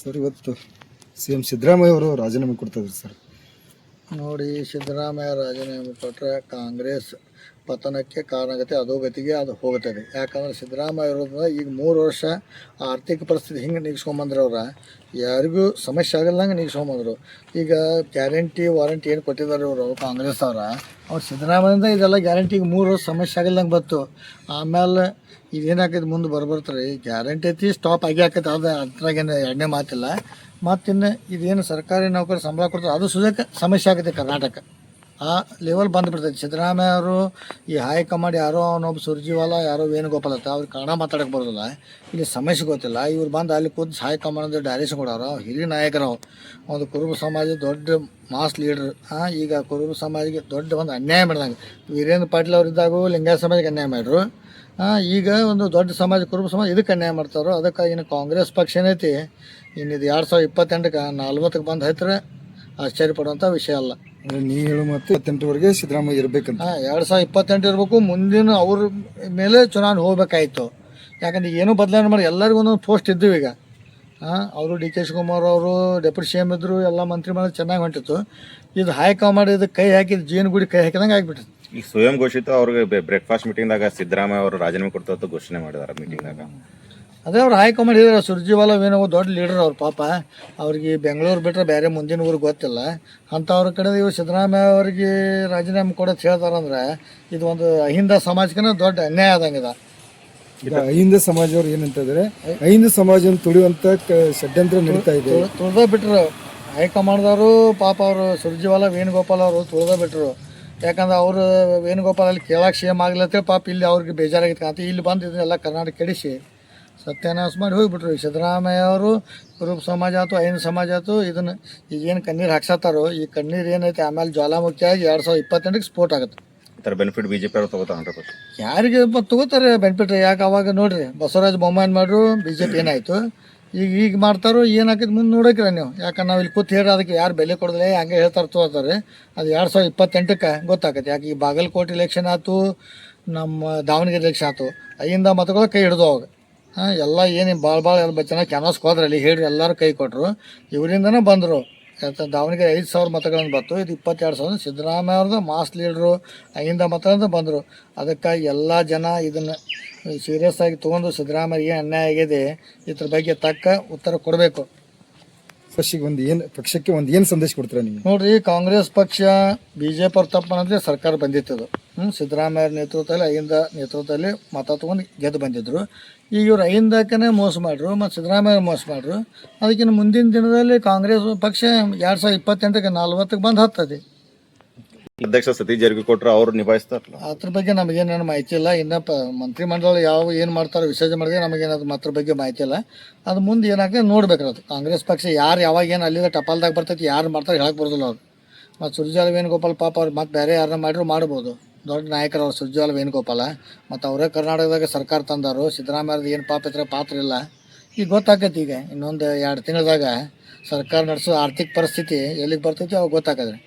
Sir ಇವತ್ತು C M Siddaramaiah ಅವರು ರಾಜೀನಾಮೆ ಕೊಡ್ತಾಯಿದ್ರು ಸರ್. ನೋಡಿ, ಸಿದ್ದರಾಮಯ್ಯ ರಾಜೀನಾಮೆ ಕೊಟ್ಟರೆ ಕಾಂಗ್ರೆಸ್ ಪತನಕ್ಕೆ ಕಾರಣ ಆಗುತ್ತೆ, ಅಧೋಗತಿಗೆ ಅದು ಹೋಗುತ್ತದೆ. ಯಾಕಂದರೆ ಸಿದ್ದರಾಮಯ್ಯ ಇರೋದ್ರಿಂದ ಈಗ 3 ವರ್ಷ ಆರ್ಥಿಕ ಪರಿಸ್ಥಿತಿ ಹಿಂಗೆ ನಿಗ್ಸ್ಕೊಂಬಂದ್ರೆ ಯಾರಿಗೂ ಸಮಸ್ಯೆ ಆಗಲ್ದಂಗೆ ನಿಗ್ಸ್ಕೊಂಬಂದರು. ಈಗ ಗ್ಯಾರಂಟಿ ವಾರಂಟಿ ಏನು ಕೊಟ್ಟಿದ್ದಾರೆ ಅವರು ಕಾಂಗ್ರೆಸ್ ಅವ್ರು ಸಿದ್ದರಾಮಯ್ಯಿಂದ ಇದೆಲ್ಲ ಗ್ಯಾರಂಟಿಗೆ 3 ವರ್ಷ ಸಮಸ್ಯೆ ಆಗಲ್ದಂಗೆ ಬಂತು. ಆಮೇಲೆ ಇದೇನಾಕೈತೆ ಮುಂದೆ ಬರ್ತಾರೆ ಗ್ಯಾರಂಟಿ ಐತಿ ಸ್ಟಾಪ್ ಆಗಿ ಆಕೈತೆ, ಅದು ಅದ್ರಾಗೇನು ಎರಡನೇ ಮಾತಿಲ್ಲ. ಮತ್ತಿನ್ನು ಇದೇನು ಸರ್ಕಾರಿ ನೌಕರಿ ಸಂಬಳ ಕೊಡ್ತಾರೆ ಅದು ಸುದಕ್ಕೆ ಸಮಸ್ಯೆ ಆಗುತ್ತೆ ಕರ್ನಾಟಕ. ಆ ಲೆವೆಲ್ ಬಂದುಬಿಡ್ತೈತೆ. ಸಿದ್ದರಾಮಯ್ಯ ಅವರು ಈ ಹೈಕಮಾಂಡ್ ಯಾರೋ ಅವನೊಬ್ಬ ಸುರ್ಜಿವಾಲ ಯಾರೋ ವೇಣುಗೋಪಾಲ್ ಅಂತ ಅವ್ರು ಕನ್ನಡ ಮಾತಾಡೋಕ್ಕೆ ಬರೋದಿಲ್ಲ, ಇಲ್ಲಿ ಸಮಸ್ಯೆ ಗೊತ್ತಿಲ್ಲ. ಇವ್ರು ಬಂದು ಅಲ್ಲಿ ಕೂತು ಹೈಕಮಾಂಡ್ ಡೈರೆಕ್ಷನ್ ಕೊಡೋರು ಹಿರಿಯ ನಾಯಕರು. ಒಂದು ಕುರುಬ ಸಮಾಜ ದೊಡ್ಡ ಮಾಸ್ ಲೀಡ್ರ್. ಈಗ ಕುರುಬ ಸಮಾಜಕ್ಕೆ ದೊಡ್ಡ ಒಂದು ಅನ್ಯಾಯ ಮಾಡಿದಂಗೆ ವೀರೇಂದ್ರ ಪಾಟೀಲ್ ಅವರಿದ್ದಾಗೂ ಲಿಂಗಾಯತ ಸಮಾಜಕ್ಕೆ ಅನ್ಯಾಯ ಮಾಡಿದ್ರು. ಈಗ ಒಂದು ದೊಡ್ಡ ಸಮಾಜ ಕುರುಬ ಸಮಾಜ ಇದಕ್ಕೆ ಅನ್ಯಾಯ ಮಾಡ್ತಾರೋ. ಅದಕ್ಕಾಗಿ ಇನ್ನು ಕಾಂಗ್ರೆಸ್ ಪಕ್ಷ ಏನೈತಿ ಇನ್ನಿದು 2028ಕ್ಕೆ 40ಕ್ಕೆ ಬಂದು ಹತ್ತಿರ ಆಶ್ಚರ್ಯ ಪಡುವಂಥ ವಿಷಯ ಅಲ್ಲ. ಅಂದರೆ ನೀವು ಹೇಳೋ ಮತ್ತು 28ವರೆಗೆ ಸಿದ್ದರಾಮಯ್ಯ ಇರಬೇಕಂತ. 2028 ಇರಬೇಕು. ಮುಂದಿನ ಅವ್ರ ಮೇಲೆ ಚುನಾವಣೆ ಹೋಗ್ಬೇಕಾಯ್ತು. ಯಾಕಂದ್ರೆ ಏನೂ ಬದಲಾವಣೆ ಮಾಡಿ ಎಲ್ಲರಿಗೂ ಒಂದೊಂದು ಪೋಸ್ಟ್ ಇದ್ದೀವಿ ಈಗ. ಅವರು ಡಿ ಕೆ ಶಿವಕುಮಾರ್ ಅವರು ಡೆಪ್ಯೂಟಿ ಸಿ ಎಮ್ ಇದ್ದರು, ಎಲ್ಲ ಮಂತ್ರಿ ಮಾಡೋದು ಚೆನ್ನಾಗಿ ಹೊಂಟಿತ್ತು. ಇದು ಹೈಕಮಾಂಡ್ ಇದಕ್ಕೆ ಕೈ ಹಾಕಿದ ಜೀವನಗುಡಿ ಕೈ ಹಾಕಿದಂಗೆ ಆಗಿಬಿಟ್ಟಿತ್ತು. ಈಗ ಸ್ವಯಂ ಘೋಷಿತ ಅವ್ರಿಗೆ ಬ್ರೇಕ್ಫಾಸ್ಟ್ ಮೀಟಿಂಗ್ದಾಗ ಸಿದ್ದರಾಮಯ್ಯ ಅವರು ರಾಜೀನಾಮೆ ಕೊಡ್ತಾ ಘೋಷಣೆ ಮಾಡಿದಾರೆ ಮೀಟಿಂಗ್ದಾಗ. ಅದೇ ಅವ್ರು ಹೈಕಮಾಂಡ್ ಇದ್ದಾರೆ. ಸುರ್ಜಿವಾಲ ಏನೋ ದೊಡ್ಡ ಲೀಡರ್ ಅವ್ರು. ಪಾಪ ಅವ್ರಿಗೆ ಬೆಂಗಳೂರು ಬಿಟ್ಟರೆ ಬೇರೆ ಮುಂದಿನ ಊರಿಗೆ ಗೊತ್ತಿಲ್ಲ. ಅಂಥವ್ರ ಕಡೆ ಇವರು ಸಿದ್ದರಾಮಯ್ಯ ಅವ್ರಿಗೆ ರಾಜೀನಾಮೆ ಕೊಡೋದು ಹೇಳ್ತಾರಂದ್ರೆ ಇದು ಒಂದು ಅಹಿಂದ ಸಮಾಜಕ್ಕೆ ದೊಡ್ಡ ಅನ್ಯಾಯ ಆದಂಗಿದೆ. ಈಗ ಅಹಿಂದ ಸಮಾಜವ್ರು ಏನಂತಂದರೆ ಅಹಿಂದ ಸಮಾಜವನ್ನು ತುಳಿಯುವಂಥ ಷಡ್ಯಂತ್ರ ನಡೀತಾ ಇದೆ. ತುಳ್ದ ಬಿಟ್ಟರು ಹೈಕಮಾಂಡ್ದವರು. ಪಾಪ ಅವರು ಸುರ್ಜಿವಾಲ ವೇಣುಗೋಪಾಲ್ ಅವರು ತುಳ್ದ ಬಿಟ್ಟರು. ಯಾಕಂದ್ರೆ ಅವರು ವೇಣುಗೋಪಾಲ್ ಅಲ್ಲಿ ಕೇಳಕ್ಕೆ ಸಿ ಎಮ್ ಆಗ್ಲತ್ತೇಳಿ ಪಾಪ ಇಲ್ಲಿ ಅವ್ರಿಗೆ ಬೇಜಾರಾಗಿತ್ತು ಅಂತ ಇಲ್ಲಿ ಬಂದು ಇದನ್ನೆಲ್ಲ ಕರ್ನಾಟಕ ಕೆಡಿಸಿ ಸತ್ಯಾನಾಶ ಮಾಡಿ ಹೋಗಿಬಿಟ್ರು. ಸಿದ್ದರಾಮಯ್ಯ ಅವರು ಕುರುಬ ಸಮಾಜ ಆಯ್ತು ಅಹಿಂದ ಸಮಾಜ ಆಯ್ತು ಇದನ್ನು ಈಗೇನು ಕಣ್ಣೀರು ಹಾಕ್ಸತ್ತಾರೋ ಈ ಕಣ್ಣೀರು ಏನೈತೆ ಆಮೇಲೆ ಜ್ವಾಲಾಮುಖಿಯಾಗಿ 2028ಕ್ಕೆ ಸ್ಫೋಟ ಆಗುತ್ತೆ. ಬೆನಿಫಿಟ್ ಬಿಜೆಪಿ ಅವರು ತಗೋತಾರೆ 100%. ಯಾರಿಗೆ ತಗೋತಾರೆ ಬೆನಿಫಿಟ್? ಯಾಕೆ ಅವಾಗ ನೋಡ್ರಿ ಬಸವರಾಜ ಬೊಮ್ಮಾಯಿ ಮಾಡ್ರು BJP ಏನಾಯಿತು, ಈಗ ಮಾಡ್ತಾರೋ ಏನಾಕೈತೆ ಮುಂದೆ ನೋಡೋಕ್ಕಿರ ನೀವು. ಯಾಕಂದ್ರೆ ನಾವು ಇಲ್ಲಿ ಕೂತು ಹೇಳಿ ಅದಕ್ಕೆ ಯಾರು ಬೆಲೆ ಕೊಡೋದಿಲ್ಲ, ಹಂಗೆ ಹೇಳ್ತಾರೆ ತಗೋತಾರೆ. ಅದು 2028ಕ್ಕೆ ಗೊತ್ತಾಗತ್ತೆ. ಯಾಕೆ ಈ ಬಾಗಲಕೋಟೆ ಎಲೆಕ್ಷನ್ ಆಯ್ತು, ನಮ್ಮ ದಾವಣಗೆರೆ ಎಲೆಕ್ಷನ್ ಆಯ್ತು, ಅಹಿಂದ ಮತಗಳು ಕೈ ಹಿಡಿದು ಅವಾಗ ಎಲ್ಲ ಏನು ಭಾಳ ಎಲ್ಲ ಚೆನ್ನಾಗಿ ಕ್ಯಾನ್ವಾಸ್ಗೆ ಹೋದ್ರಲ್ಲಿ ಹೇಳ್ರಿ ಎಲ್ಲರೂ ಕೈ ಕೊಟ್ಟರು. ಇವರಿಂದನೇ ಬಂದರು. ದಾವಣಗೆರೆ 5,000 ಮತಗಳನ್ನು ಬಂತು. ಇದು 22,000 ಸಿದ್ದರಾಮಯ್ಯ ಅವ್ರದ್ದು ಮಾಸ್ ಲೀಡ್ರು ಅಹಿಂದ ಮತಗಳಿಂದ ಬಂದರು. ಅದಕ್ಕಾಗಿ ಎಲ್ಲ ಜನ ಇದನ್ನು ಸೀರಿಯಸ್ ಆಗಿ ತೊಗೊಂಡು ಸಿದ್ದರಾಮಯ್ಯ ಏನು ಅನ್ಯಾಯ ಆಗಿದೆ ಇದ್ರ ಬಗ್ಗೆ ತಕ್ಕ ಉತ್ತರ ಕೊಡಬೇಕು. ಪಕ್ಷಕ್ಕೆ ಒಂದು ಏನು ಸಂದೇಶ ಕೊಡ್ತೀರಾ ನೀವು? ನೋಡಿರಿ, ಕಾಂಗ್ರೆಸ್ ಪಕ್ಷ BJP ಅವ್ರು ತಪ್ಪು ಅನ್ನೋದ್ರೆ ಸರ್ಕಾರ ಬಂದಿತ್ತದು. ಸಿದ್ದರಾಮಯ್ಯ ನೇತೃತ್ವದಲ್ಲಿ ಅಹಿಂದ ನೇತೃತ್ವದಲ್ಲಿ ಮತ ತೊಗೊಂಡು ಗೆದ್ದು ಬಂದಿದ್ದರು. ಈಗ ಇವ್ರು ಅಹಿಂದಕ್ಕೇ ಮೋಸ ಮಾಡ್ರು ಮತ್ತು ಸಿದ್ದರಾಮಯ್ಯ ಮೋಸ ಮಾಡ್ರು. ಅದಕ್ಕಿಂತ ಮುಂದಿನ ದಿನದಲ್ಲಿ ಕಾಂಗ್ರೆಸ್ ಪಕ್ಷ 2028ಕ್ಕೆ 40ಕ್ಕೆ ಬಂದು ಹತ್ತದೆ. ಅಧ್ಯಕ್ಷ ಸತೀಶ್ ಜಾರಕಿಹೊಳಿ ಅವರು ನಿಭಾಯಿಸ್ತಾರಲ್ಲ, ಅದ್ರ ಬಗ್ಗೆ ನಮಗೇನೇನು ಮಾಹಿತಿ ಇಲ್ಲ. ಇನ್ನು ಮಂತ್ರಿಮಂಡಲ ಏನು ಮಾಡ್ತಾರೋ ವಿಸರ್ಜನೆ ಮಾಡಿದ್ರೆ ನಮಗೇನದು ಅದ್ರ ಬಗ್ಗೆ ಮಾಹಿತಿ ಇಲ್ಲ. ಅದು ಮುಂದೆ ಏನಾಗ್ತದೆ ನೋಡ್ಬೇಕಿರೋದು. ಕಾಂಗ್ರೆಸ್ ಪಕ್ಷ ಯಾರು ಯಾವಾಗ ಏನು ಅಲ್ಲಿಂದ ಟಪಾಲ್ದಾಗ ಬರ್ತೈತಿ ಯಾರು ಮಾಡ್ತಾರೆ ಹೇಳಕ್ಕೆ ಬರೋದಿಲ್ಲ ಅವ್ರು. ಮತ್ತು ಸುರ್ಜಿವಾಲ ವೇಣುಗೋಪಾಲ್ ಪಾಪ ಅವ್ರು ಮತ್ತೆ ಬೇರೆ ಯಾರನ್ನ ಮಾಡಿದ್ರು ಮಾಡ್ಬೋದು. ದೊಡ್ಡ ನಾಯಕರು ಅವ್ರು ಸುರ್ಜಿವಾಲ ವೇಣುಗೋಪಾಲ. ಮತ್ತು ಅವರೇ ಕರ್ನಾಟಕದಾಗ ಸರ್ಕಾರ ತಂದಾರು. ಸಿದ್ದರಾಮಯ್ಯದ ಏನು ಪಾತ್ರ ಇಲ್ಲ. ಈಗ ಗೊತ್ತಾಕೈತಿ. ಈಗ ಇನ್ನೊಂದು 2 ತಿಂಗಳದಾಗ ಸರ್ಕಾರ ನಡೆಸೋ ಆರ್ಥಿಕ ಪರಿಸ್ಥಿತಿ ಎಲ್ಲಿಗೆ ಬರ್ತೈತಿ ಅವಾಗ ಗೊತ್ತಾಕದ್ರಿ.